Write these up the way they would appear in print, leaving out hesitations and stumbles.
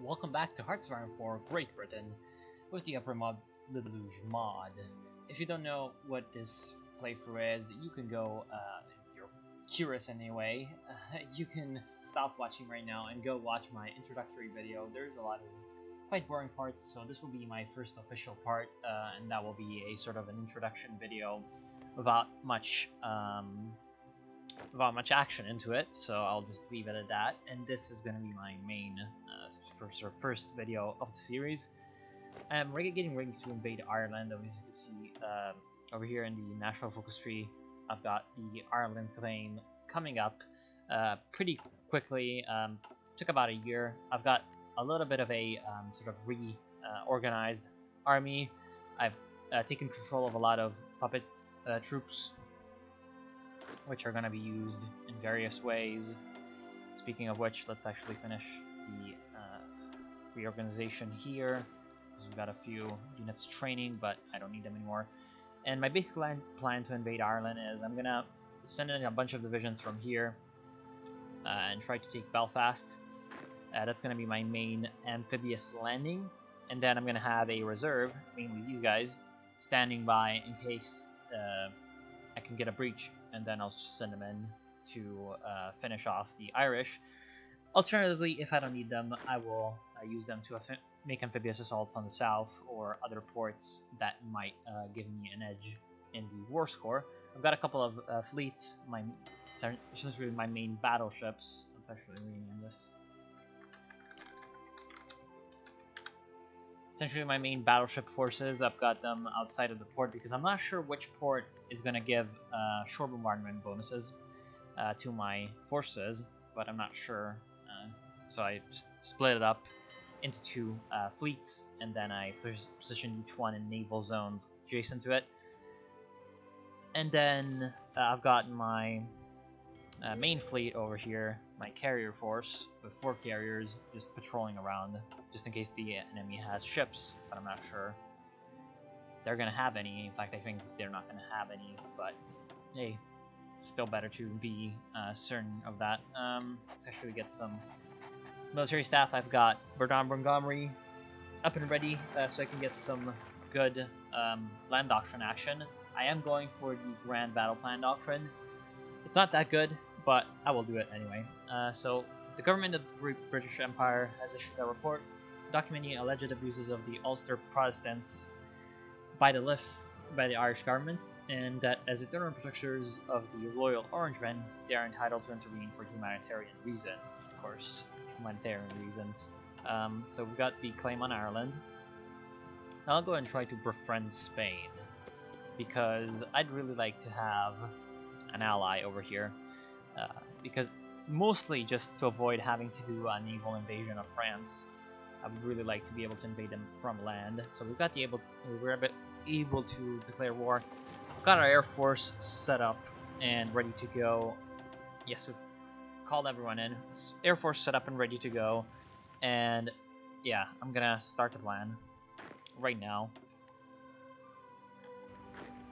welcome back to Hearts of Iron 4 Great Britain with the Upper Mod Deluge mod. If you don't know what this playthrough is, you can go, if you're curious anyway, you can stop watching right now and go watch my introductory video. There's a lot of quite boring parts, so this will be my first official part, and that will be a sort of an introduction video without much action into it, so I'll just leave it at that. And this is going to be my main first video of the series. I'm getting ready to invade Ireland. As you can see over here in the national focus tree, I've got the Ireland claim coming up pretty quickly. Took about a year. I've got a little bit of a sort of reorganized army. I've taken control of a lot of puppet troops, which are going to be used in various ways. Speaking of which, let's actually finish the reorganization here, because we've got a few units training, but I don't need them anymore. And my basic plan to invade Ireland is I'm going to send in a bunch of divisions from here and try to take Belfast. That's going to be my main amphibious landing, and then I'm going to have a reserve, mainly these guys, standing by in case I can get a breach, and then I'll just send them in to finish off the Irish. Alternatively, if I don't need them, I will use them to make amphibious assaults on the south or other ports that might give me an edge in the war score. I've got a couple of fleets, essentially my main battleships. Let's actually rename this. Essentially my main battleship forces. I've got them outside of the port because I'm not sure which port is going to give shore bombardment bonuses to my forces, but I'm not sure. So I just split it up into two fleets, and then I position each one in naval zones adjacent to it. And then I've got my main fleet over here, my carrier force with 4 carriers just patrolling around, just in case the enemy has ships, but I'm not sure they're going to have any. In fact, I think they're not going to have any, but hey, it's still better to be certain of that. Let's actually get some military staff. I've got Verdun Montgomery up and ready, so I can get some good land doctrine action. I am going for the Grand Battle Plan doctrine. It's not that good, but I will do it anyway. So the government of the Great British Empire has issued a report documenting alleged abuses of the Ulster Protestants by the Irish government, and that as eternal protectors of the Royal Orangemen, they are entitled to intervene for humanitarian reasons. Of course, humanitarian reasons. So we've got the claim on Ireland. I'll go and try to befriend Spain, because I'd really like to have an ally over here, because mostly just to avoid having to do a naval invasion of France. I would really like to be able to invade them from land. So we've got we're able to declare war. We've got our air force set up and ready to go. Yes, we've called everyone in. Air force set up and ready to go. And yeah, I'm gonna start the plan right now.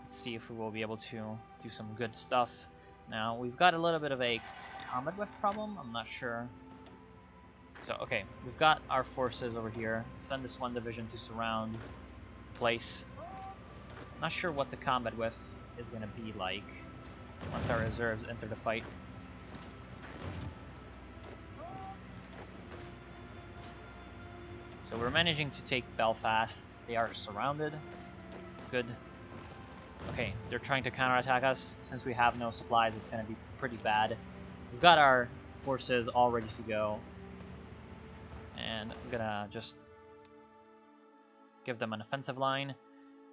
Let's see if we will be able to do some good stuff. Now, we've got a little bit of a combat whiff problem. I'm not sure. So, okay, we've got our forces over here. Send this one division to surround place. Not sure what the combat whiff is going to be like once our reserves enter the fight. So we're managing to take Belfast. They are surrounded. It's good. Okay, they're trying to counterattack us. Since we have no supplies, it's going to be pretty bad. We've got our forces all ready to go. And I'm going to just give them an offensive line.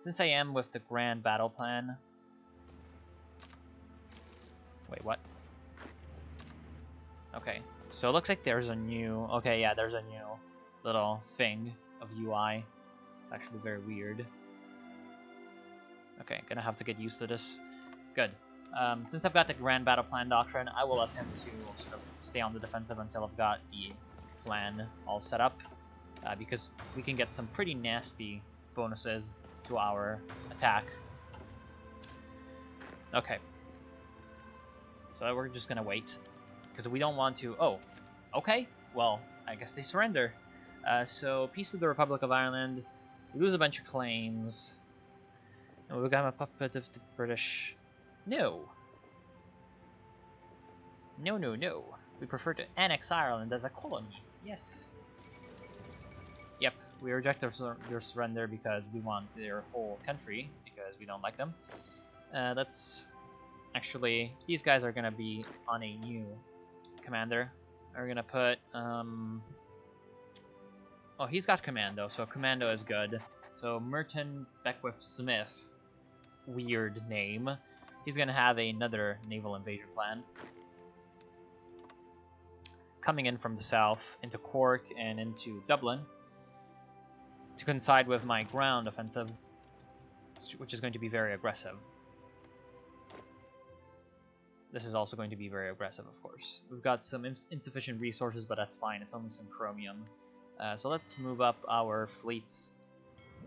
Since I am with the Grand Battle Plan... Wait, what? Okay, so it looks like there's a new... Okay, yeah, there's a new little thing of UI. It's actually very weird. Okay, gonna have to get used to this. Good. Since I've got the Grand Battle Plan doctrine, I will attempt to sort of stay on the defensive until I've got the plan all set up, because we can get some pretty nasty bonuses to our attack. Okay. So we're just gonna wait, because we don't want to... Oh, okay. Well, I guess they surrender. So peace with the Republic of Ireland. We lose a bunch of claims. And we become a puppet of the British. No. No, no, no. We prefer to annex Ireland as a colony. Yes. Yep, we reject their surrender because we want their whole country, because we don't like them. That's actually, these guys are gonna be on a new commander. We're gonna put, oh, he's got commando, so commando is good. So Merton Beckwith Smith, weird name. He's gonna have another naval invasion plan. Coming in from the south into Cork and into Dublin to coincide with my ground offensive, which is going to be very aggressive. This is also going to be very aggressive, of course. We've got some insufficient resources, but that's fine. It's only some chromium. So let's move up our fleets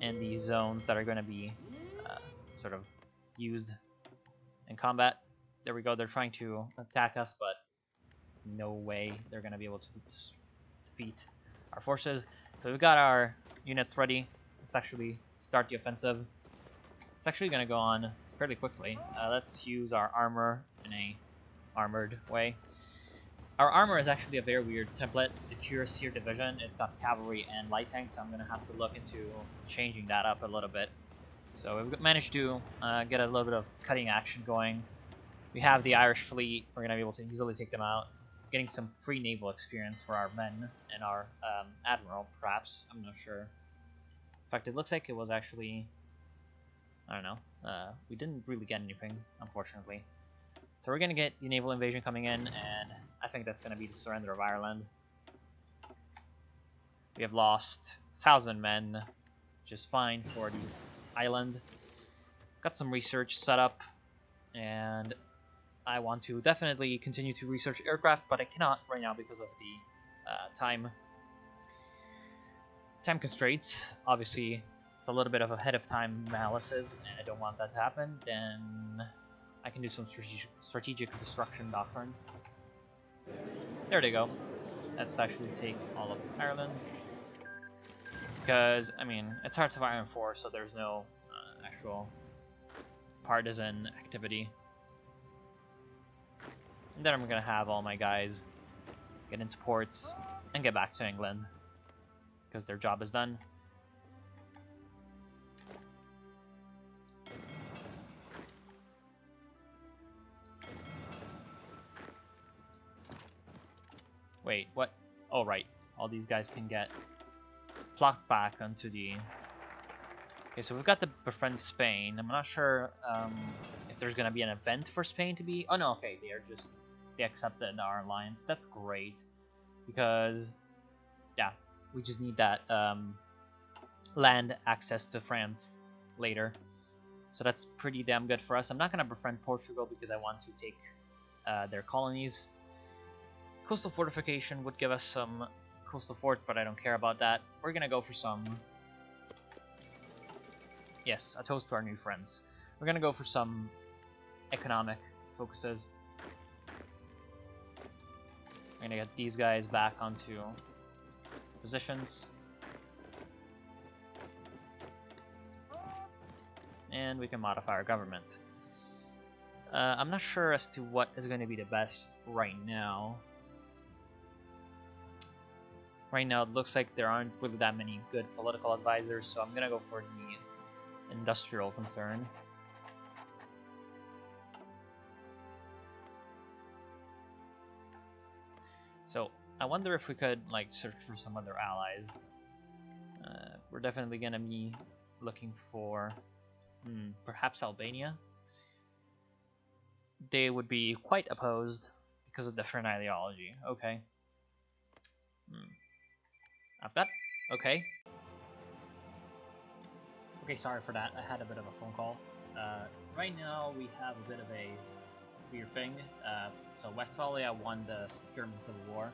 in the zones that are going to be sort of used in combat. There we go. They're trying to attack us, but no way they're going to be able to defeat our forces. So we've got our units ready. Let's actually start the offensive. It's actually going to go on fairly quickly. Let's use our armor in a armored way. Our armor is actually a very weird template. The Cuirassier division, it's got cavalry and light tanks, so I'm going to have to look into changing that up a little bit. So we've managed to get a little bit of cutting action going. We have the Irish fleet. We're going to be able to easily take them out. Getting some free naval experience for our men and our admiral, perhaps. I'm not sure. In fact, it looks like it was actually, I don't know. We didn't really get anything, unfortunately. So we're going to get the naval invasion coming in, and I think that's going to be the surrender of Ireland. We have lost 1,000 men, which is fine for the island. Got some research set up, and I want to definitely continue to research aircraft, but I cannot right now because of the time constraints. Obviously, it's a little bit of ahead of time analysis, and I don't want that to happen. Then I can do some strategic destruction doctrine. There they go. Let's actually take all of Ireland. Because, I mean, it's Hearts of Iron 4, so there's no actual partisan activity. And then I'm going to have all my guys get into ports and get back to England. Because their job is done. Wait, what? Oh, right. All these guys can get plucked back onto the... Okay, so we've got the befriend Spain. I'm not sure if there's going to be an event for Spain to be... Oh, no, okay. They accepted our alliance. That's great. Because, yeah, we just need that land access to France later. So that's pretty damn good for us. I'm not going to befriend Portugal because I want to take their colonies. Coastal fortification would give us some coastal forts, but I don't care about that. We're gonna go for some... Yes, a toast to our new friends. We're gonna go for some economic focuses. We're gonna get these guys back onto positions. And we can modify our government. I'm not sure as to what is going to be the best right now. Right now, it looks like there aren't really that many good political advisors, so I'm gonna go for the industrial concern. So I wonder if we could like search for some other allies. We're definitely gonna be looking for perhaps Albania. They would be quite opposed because of different ideology. Okay. I've got... Okay. Okay, sorry for that. I had a bit of a phone call. Right now, we have a bit of a weird thing. So Westphalia won the German Civil War.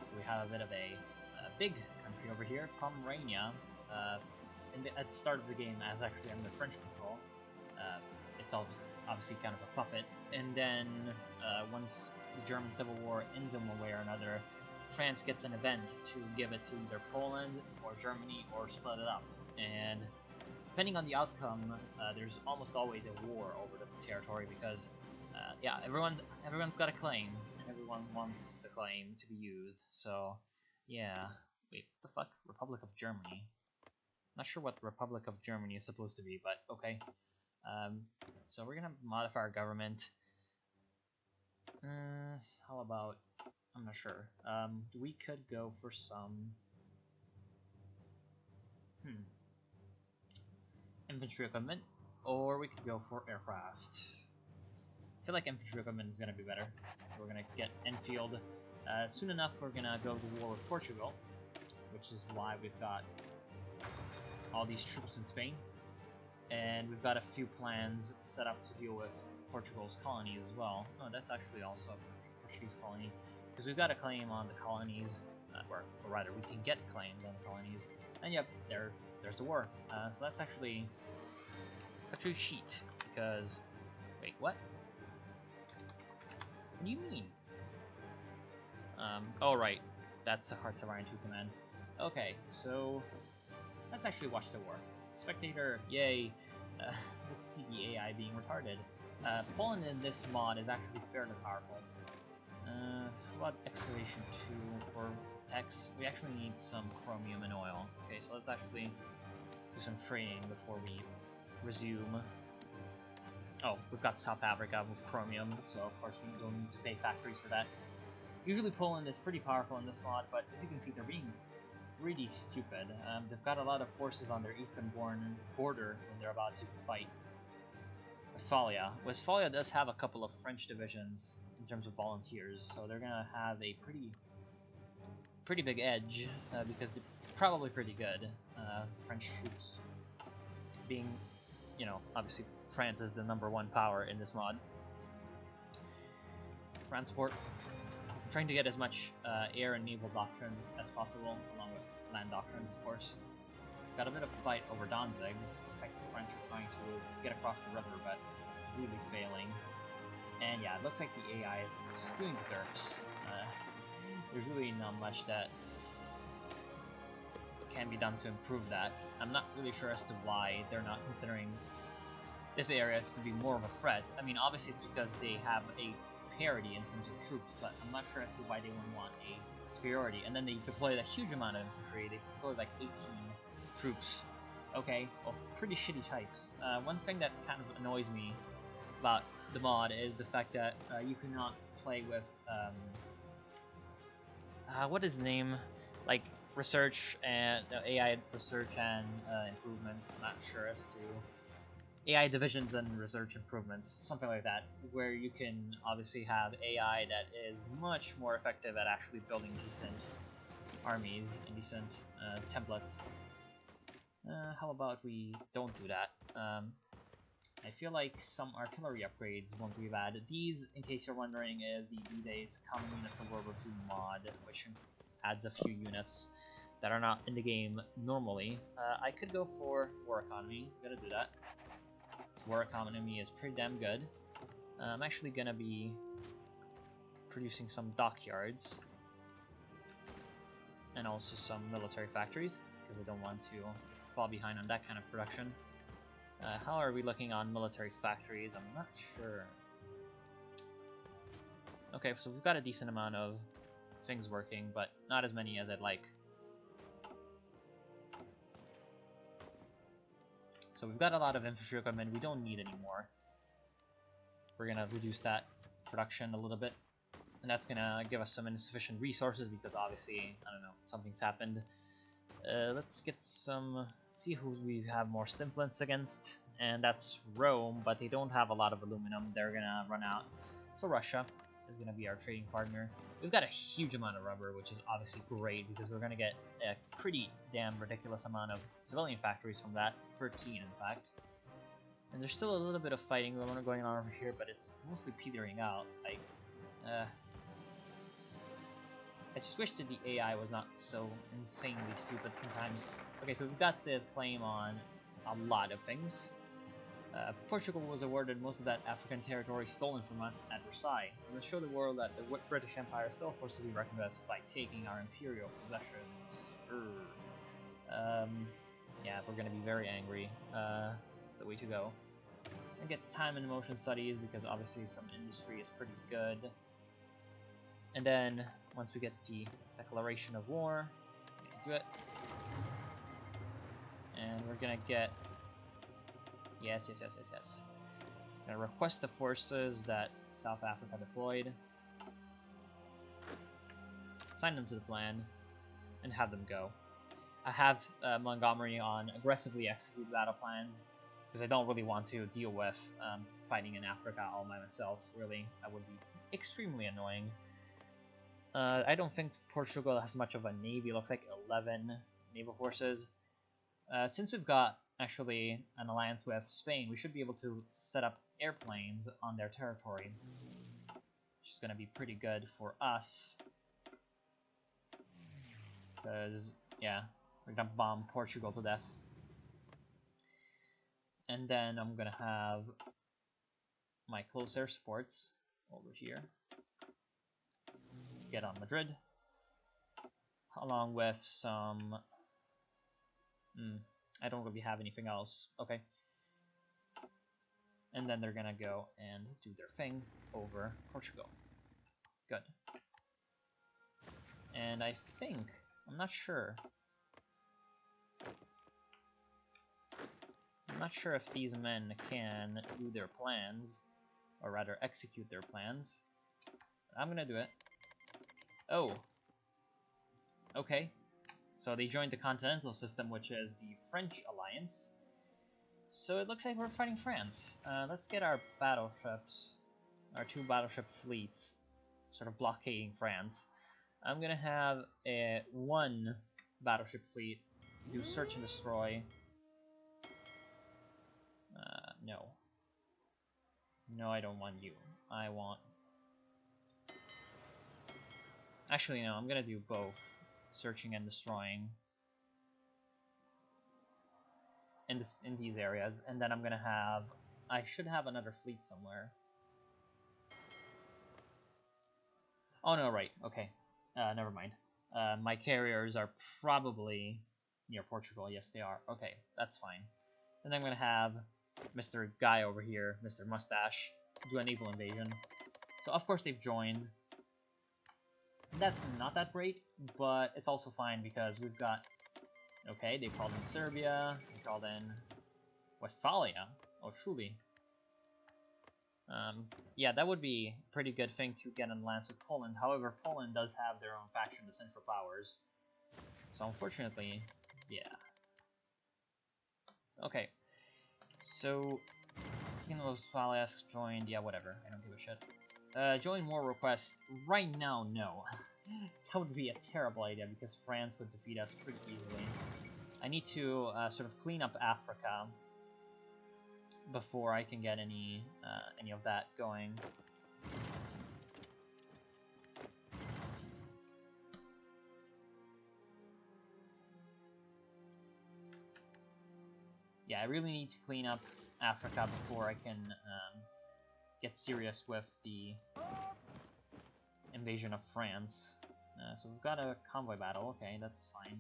So we have a bit of a big country over here, Pomerania. At the start of the game, as actually under French control. It's obviously kind of a puppet. And then once the German Civil War ends in one way or another, France gets an event to give it to either Poland or Germany or split it up. And depending on the outcome, there's almost always a war over the territory because, yeah, everyone's got a claim, and everyone wants the claim to be used. So, yeah. Wait, what the fuck? Republic of Germany. Not sure what Republic of Germany is supposed to be, but okay. So we're gonna modify our government. How about? I'm not sure. We could go for some. Infantry equipment, or we could go for aircraft. I feel like infantry equipment is gonna be better. So we're gonna get Enfield. Soon enough, we're gonna go to war with Portugal, which is why we've got all these troops in Spain. And we've got a few plans set up to deal with Portugal's colonies as well. Oh, that's actually also a Portuguese colony, because we've got a claim on the colonies, or rather, we can get claims on the colonies. And yep, there's the war. So that's actually a cheat, because wait, what? What do you mean? Oh right, that's a Hearts of Iron 2 command. Okay, so let's actually watch the war. Spectator, yay! Let's see the AI being retarded. Poland in this mod is actually fairly powerful. How about excavation 2 or techs? We actually need some chromium and oil. Okay, so let's actually do some training before we resume. Oh, we've got South Africa with chromium, so of course we don't need to pay factories for that. Usually Poland is pretty powerful in this mod, but as you can see, they're being pretty stupid. They've got a lot of forces on their eastern border when they're about to fight Westphalia. Westphalia does have a couple of French divisions in terms of volunteers, so they're gonna have a pretty big edge because they're probably pretty good. French troops being, you know, obviously France is the #1 power in this mod. Transport. I'm trying to get as much air and naval doctrines as possible, along with land doctrines, of course. Got a bit of a fight over Danzig. Looks like the French are trying to get across the river, but really failing. And yeah, it looks like the AI is just doing the derps. There's really not much that can be done to improve that. I'm not really sure as to why they're not considering this area as to be more of a threat. I mean, obviously it's because they have a parity in terms of troops, but I'm not sure as to why they would want a superiority. And then they deployed a huge amount of infantry. They deployed like 18 troops, okay, of pretty shitty types. One thing that kind of annoys me about the mod is the fact that you cannot play with what is the name, like research and AI research and improvements. I'm not sure as to AI divisions and research improvements, something like that, where you can obviously have AI that is much more effective at actually building decent armies and decent templates. How about we don't do that? I feel like some artillery upgrades want to be bad. These, in case you're wondering, is the D-Days Common Units of World War II mod, which adds a few units that are not in the game normally. I could go for War Economy, gotta do that. So War Economy is pretty damn good. I'm actually gonna be producing some dockyards and also some military factories, because I don't want to fall behind on that kind of production. How are we looking on military factories? I'm not sure. Okay, so we've got a decent amount of things working, but not as many as I'd like. So we've got a lot of infantry equipment we don't need anymore. We're gonna reduce that production a little bit, and that's gonna give us some insufficient resources because obviously, I don't know, something's happened. Let's get some, see who we have more stimulants against, and that's Rome, but they don't have a lot of aluminum, they're gonna run out. So Russia is gonna be our trading partner. We've got a huge amount of rubber, which is obviously great because we're gonna get a pretty damn ridiculous amount of civilian factories from that, 13 in fact. And there's still a little bit of fighting going on over here, but it's mostly petering out. Like, I just wish that the AI was not so insanely stupid sometimes. Okay, so we've got the claim on a lot of things. Portugal was awarded most of that African territory stolen from us at Versailles, and let's show the world that the British Empire is still a force to be reckoned with by taking our imperial possessions. Yeah, we're gonna be very angry. That's the way to go. And get time and emotion studies because obviously some industry is pretty good. And then once we get the declaration of war, we can do it. And we're gonna get yes. Gonna request the forces that South Africa deployed, assign them to the plan, and have them go. I have Montgomery on aggressively execute battle plans because I don't really want to deal with fighting in Africa all by myself. Really, that would be extremely annoying. I don't think Portugal has much of a navy. It looks like 11 naval forces. Since we've got actually an alliance with Spain, we should be able to set up airplanes on their territory, which is going to be pretty good for us. Because, yeah, we're going to bomb Portugal to death. And then I'm going to have my close air supports over here get on Madrid, along with some... I don't really have anything else. Okay. And then they're gonna go and do their thing over Portugal. Good. And I think, I'm not sure if these men can do their plans, or rather execute their plans. I'm gonna do it. Oh. Okay. So they joined the Continental System, which is the French alliance. So it looks like we're fighting France. Let's get our battleships, our 2 battleship fleets, sort of blockading France. I'm gonna have a 1 battleship fleet do search and destroy. No. No, I don't want you. I want... Actually, no, I'm gonna do both. Searching and destroying in these areas, and then I'm gonna have... I should have another fleet somewhere. Oh no, right, okay. Never mind. My carriers are probably near Portugal. Yes, they are. Okay, that's fine. Then I'm gonna have Mr. Guy over here, Mr. Mustache, do a naval invasion. So of course they've joined. That's not that great, but it's also fine because we've got... Okay, they called in Serbia, they called in Westphalia. Oh, truly. Yeah, that would be a pretty good thing to get an alliance with Poland. However, Poland does have their own faction, the Central Powers. So unfortunately, yeah. Okay, so... Westphalia joined, yeah, whatever, I don't give a shit. Join war request right now, no. That would be a terrible idea because France would defeat us pretty easily. I need to sort of clean up Africa before I can get any of that going. Yeah, I really need to clean up Africa before I can get serious with the invasion of France. So we've got a convoy battle, okay, that's fine.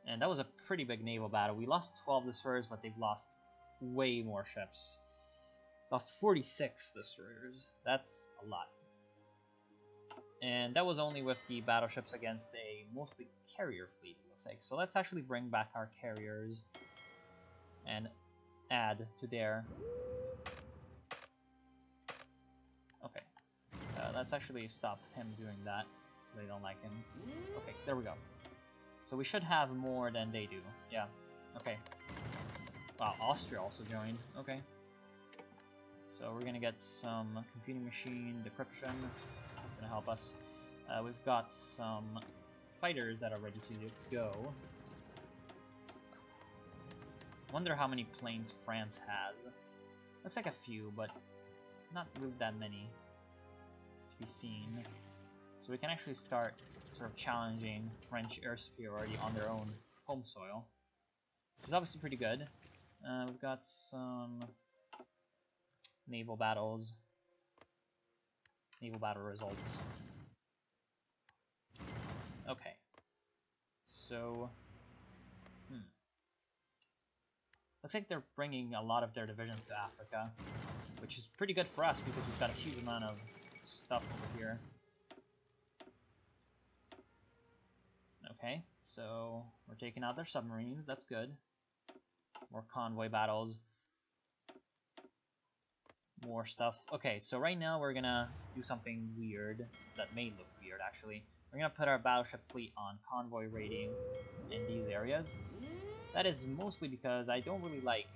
And that was a pretty big naval battle. We lost 12 destroyers, but they've lost way more ships. Lost 46 destroyers. That's a lot. And that was only with the battleships against a mostly carrier fleet, it looks like. So let's actually bring back our carriers and add to their... Okay. Let's actually stop him doing that, because I don't like him. Okay, there we go. So we should have more than they do. Yeah. Okay. Wow, Austria also joined. Okay. So we're gonna get some computing machine decryption. That's gonna help us. We've got some fighters that are ready to go. Wonder how many planes France has. Looks like a few, but not really that many to be seen. So we can actually start sort of challenging French air superiority on their own home soil, which is obviously pretty good. We've got some naval battles. Naval battle results. Okay. So, looks like they're bringing a lot of their divisions to Africa, which is pretty good for us because we've got a huge amount of stuff over here. Okay, so we're taking out their submarines, that's good. More convoy battles. More stuff. Okay, so right now we're gonna do something weird, that may look weird actually. We're gonna put our battleship fleet on convoy raiding in these areas. That is mostly because I don't really like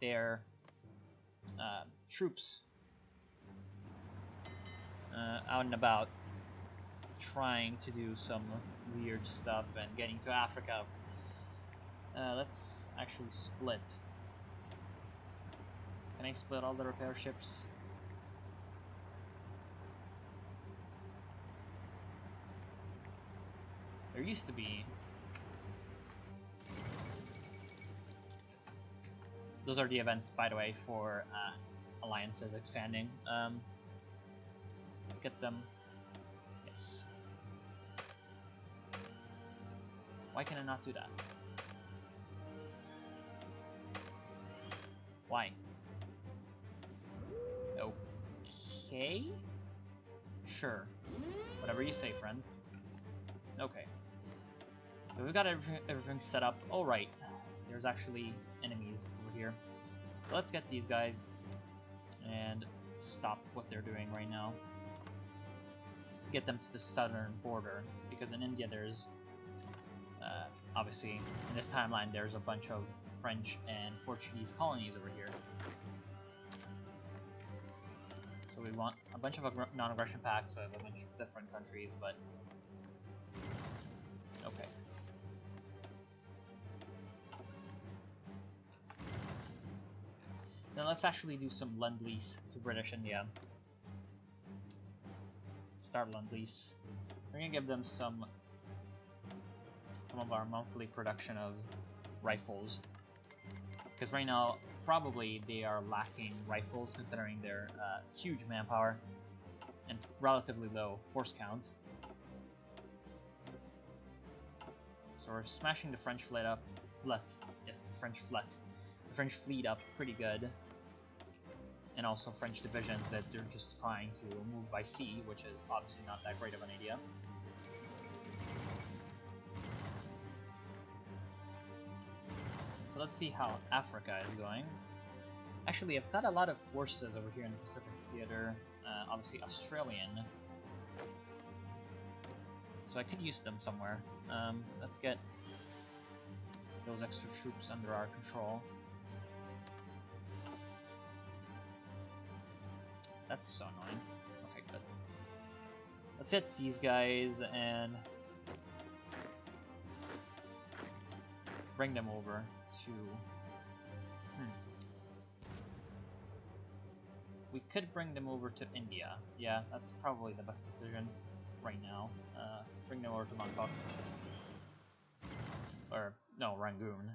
their troops out and about trying to do some weird stuff and getting to Africa. Let's actually split. Can I split all the repair ships? There used to be. Those are the events, by the way, for alliances expanding. Let's get them. Yes. Why can I not do that? Why? Okay. Sure. Whatever you say, friend. Okay. So we've got everything set up. Oh, right. There's actually enemies over here. So let's get these guys and stop what they're doing right now. Get them to the southern border, because in India there's obviously in this timeline there's a bunch of French and Portuguese colonies over here. So we want a bunch of non-aggression pacts with a bunch of different countries, but okay. Now let's actually do some Lend-Lease to British India. Start Lend-Lease. We're gonna give them some of our monthly production of rifles, because right now probably they are lacking rifles considering their huge manpower and relatively low force count. So we're smashing the French fleet up. Yes, the French fleet up pretty good. And also French divisions that they're just trying to move by sea, which is obviously not that great of an idea. So let's see how Africa is going. Actually, I've got a lot of forces over here in the Pacific Theater, obviously Australian. So I could use them somewhere. Let's get those extra troops under our control. That's so annoying. Okay, good. Let's hit these guys and bring them over to... We could bring them over to India. Yeah, that's probably the best decision right now. Bring them over to Bangkok. Or, no, Rangoon.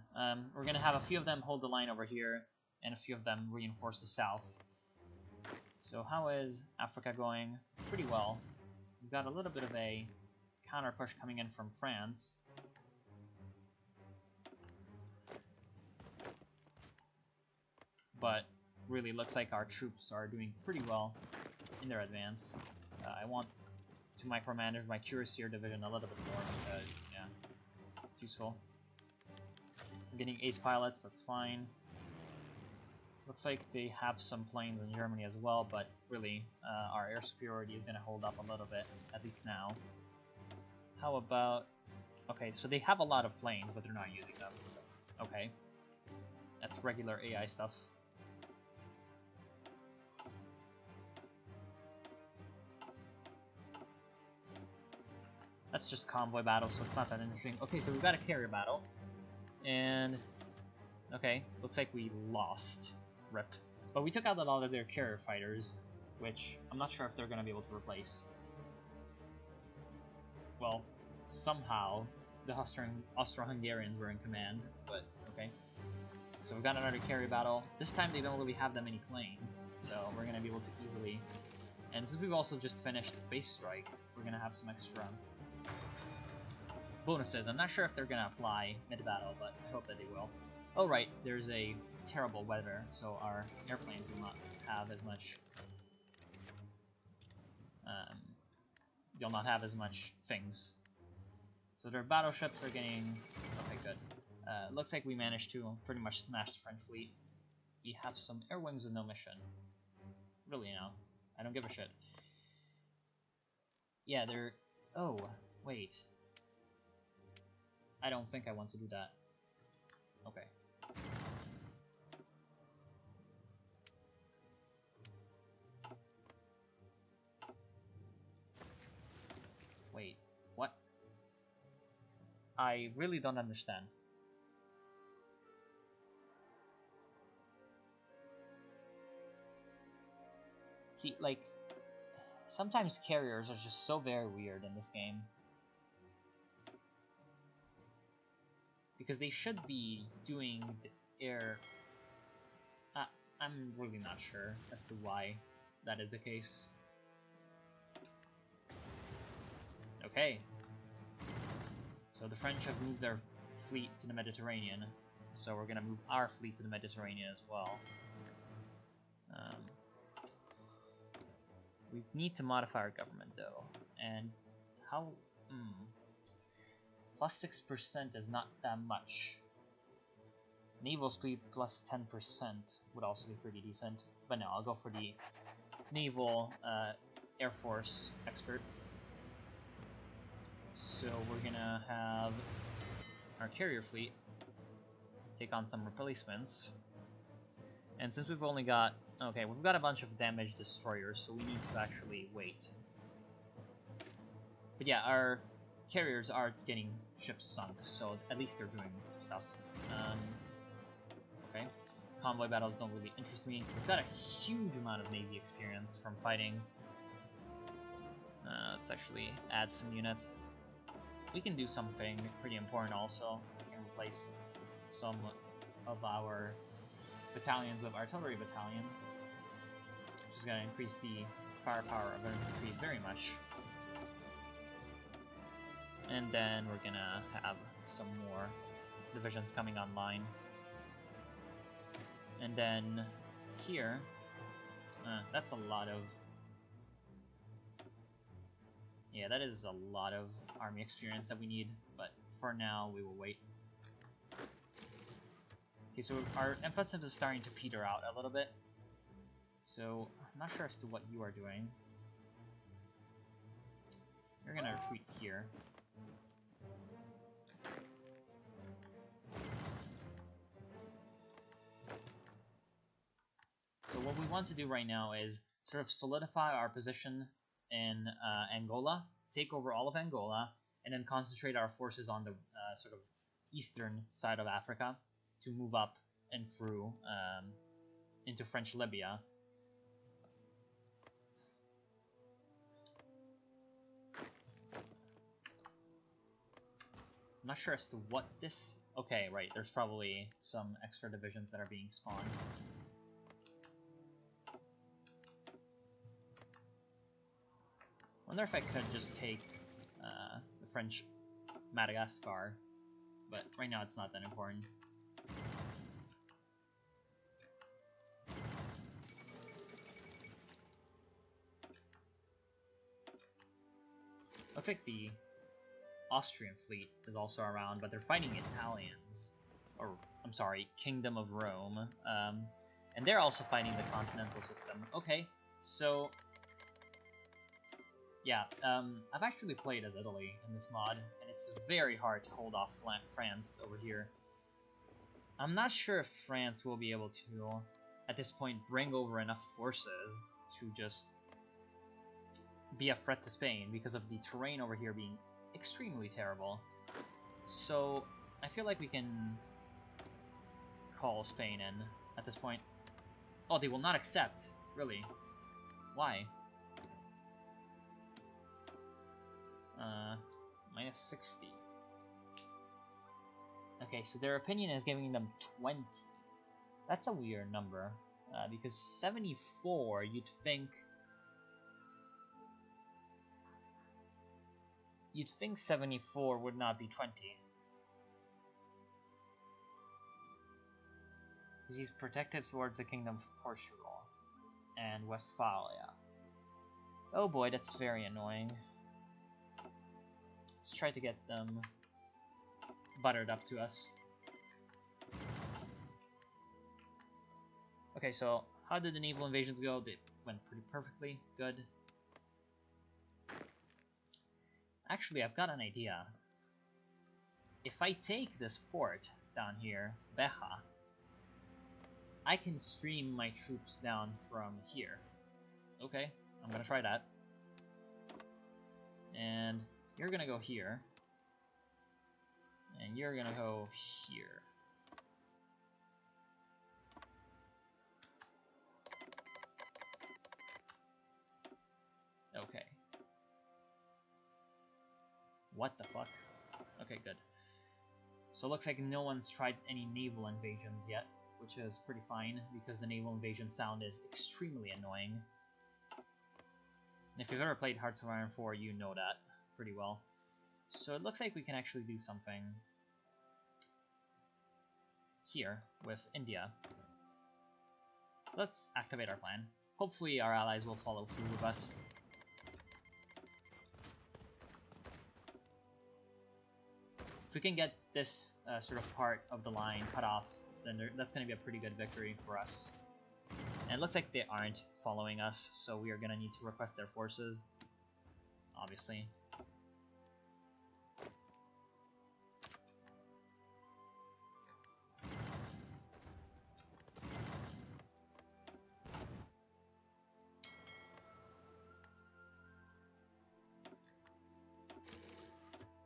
We're gonna have a few of them hold the line over here, and a few of them reinforce the south. So how is Africa going? Pretty well. We've got a little bit of a counter push coming in from France. But really looks like our troops are doing pretty well in their advance. I want to micromanage my Cuirassier division a little bit more because, yeah, it's useful. I'm getting ace pilots, that's fine. Looks like they have some planes in Germany as well, but really, our air superiority is going to hold up a little bit, at least now. How about... Okay, so they have a lot of planes, but they're not using them. That's okay. That's regular AI stuff. That's just convoy battle, so it's not that interesting. Okay, so we've got a carrier battle. And... Okay, looks like we lost. Rip. But we took out a lot of their carrier fighters, which I'm not sure if they're going to be able to replace. Well, somehow the Austro-Hungarians were in command, but okay. So we've got another carrier battle. This time they don't really have that many planes, so we're going to be able to easily... And since we've also just finished Base Strike, we're going to have some extra bonuses. I'm not sure if they're going to apply mid-battle, but I hope that they will. Oh right, there's a terrible weather, so our airplanes will not have as much... they'll not have as much things. So their battleships are getting... Okay, good. Looks like we managed to pretty much smash the French fleet. We have some air wings with no mission. Really now. I don't give a shit. Yeah, they're... Oh, wait. I don't think I want to do that. Okay. Wait, what? I really don't understand. See, like, sometimes carriers are just so very weird in this game. Because they should be doing the air... I'm really not sure as to why that is the case. Okay. So the French have moved their fleet to the Mediterranean, so we're gonna move our fleet to the Mediterranean as well. We need to modify our government though, and how... Plus 6% is not that much. Naval speed plus 10% would also be pretty decent, but no, I'll go for the Naval Air Force expert. So we're gonna have our carrier fleet take on some replacements. And since we've only got... Okay, we've got a bunch of damaged destroyers, so we need to actually wait. But yeah, our carriers are getting ships sunk, so at least they're doing stuff. Okay, convoy battles don't really interest me. We've got a huge amount of Navy experience from fighting. Let's actually add some units. We can do something pretty important also. We can replace some of our battalions with artillery battalions, which is going to increase the firepower of our infantry very much. And then we're going to have some more divisions coming online. And then here, that's a lot of... Yeah, that is a lot of army experience that we need, but for now we will wait. Okay, so our offensive is starting to peter out a little bit. So, I'm not sure as to what you are doing. You're gonna retreat here. So what we want to do right now is sort of solidify our position in Angola, take over all of Angola, and then concentrate our forces on the sort of eastern side of Africa to move up and through into French Libya. I'm not sure as to what this... Okay, right, there's probably some extra divisions that are being spawned. I wonder if I could just take the French Madagascar, but right now it's not that important. Looks like the Austrian fleet is also around, but they're fighting Italians. Or, I'm sorry, Kingdom of Rome. And they're also fighting the Continental System. Okay, so... Yeah, I've actually played as Italy in this mod, and it's very hard to hold off France over here. I'm not sure if France will be able to, at this point, bring over enough forces to just be a threat to Spain because of the terrain over here being extremely terrible. So, I feel like we can call Spain in at this point. Oh, they will not accept? Really? Why? Minus 60. Okay, so their opinion is giving them 20. That's a weird number, because 74, you'd think 74 would not be 20. He's protective towards the Kingdom of Portugal and Westphalia. Oh boy, that's very annoying. Let's try to get them buttered up to us. Okay, so how did the naval invasions go? They went pretty perfectly. Good. Actually, I've got an idea. If I take this port down here, Beja, I can stream my troops down from here. Okay, I'm gonna try that. And you're gonna go here. And you're gonna go here. Okay. What the fuck? Okay, good. So it looks like no one's tried any naval invasions yet, which is pretty fine, because the naval invasion sound is extremely annoying. And if you've ever played Hearts of Iron 4, you know that pretty well. So it looks like we can actually do something here with India. So let's activate our plan. Hopefully our allies will follow through with us. If we can get this sort of part of the line cut off, then that's going to be a pretty good victory for us. And it looks like they aren't following us, so we are going to need to request their forces, obviously.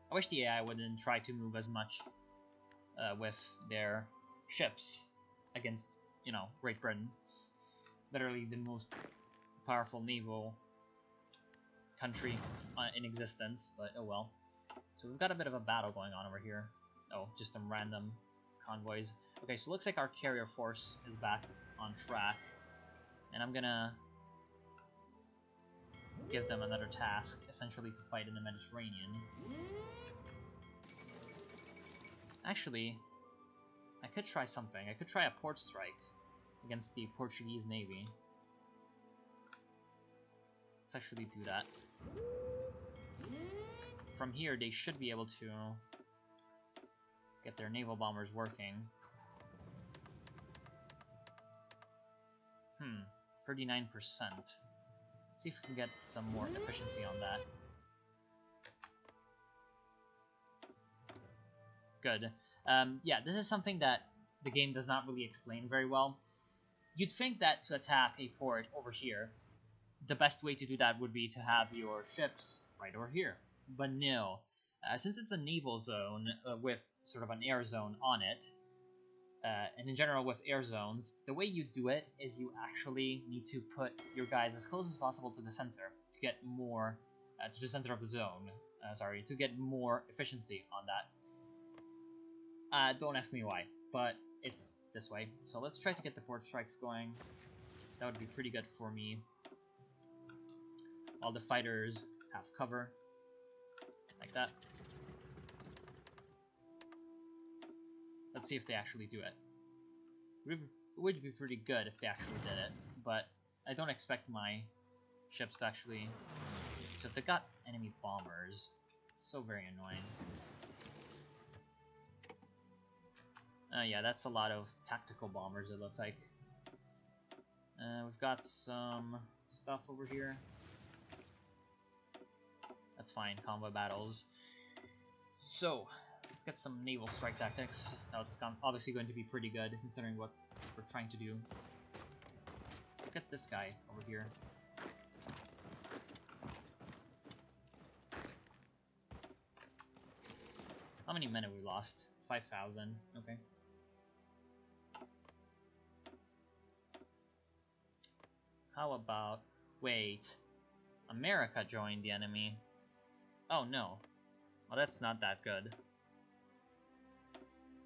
I wish the AI wouldn't try to move as much with their ships against, you know, Great Britain. Literally the most powerful naval country in existence, but oh well. So we've got a bit of a battle going on over here. Oh, just some random convoys. Okay, so it looks like our carrier force is back on track. And I'm gonna give them another task, essentially to fight in the Mediterranean. Actually, I could try something. I could try a port strike against the Portuguese Navy. Let's actually do that. From here, they should be able to get their naval bombers working. 39%. Let's see if we can get some more efficiency on that. Good. Yeah, this is something that the game does not really explain very well. You'd think that to attack a port over here, the best way to do that would be to have your ships right over here. But no, since it's a naval zone with sort of an air zone on it, and in general with air zones, the way you do it is you actually need to put your guys as close as possible to the center to get more, to the center of the zone, to get more efficiency on that. Don't ask me why, but it's this way. So let's try to get the port strikes going. That would be pretty good for me. All the fighters have cover, like that. Let's see if they actually do it. It would be pretty good if they actually did it, but I don't expect my ships to actually... So if they got enemy bombers, it's so very annoying. Yeah, that's a lot of tactical bombers, it looks like. We've got some stuff over here. That's fine, convoy battles. So, let's get some naval strike tactics. Now it's obviously going to be pretty good, considering what we're trying to do. Let's get this guy over here. How many men have we lost? 5,000. Okay. How about... Wait. America joined the enemy. Oh no. Well, that's not that good.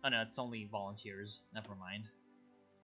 Oh no, it's only volunteers. Never mind.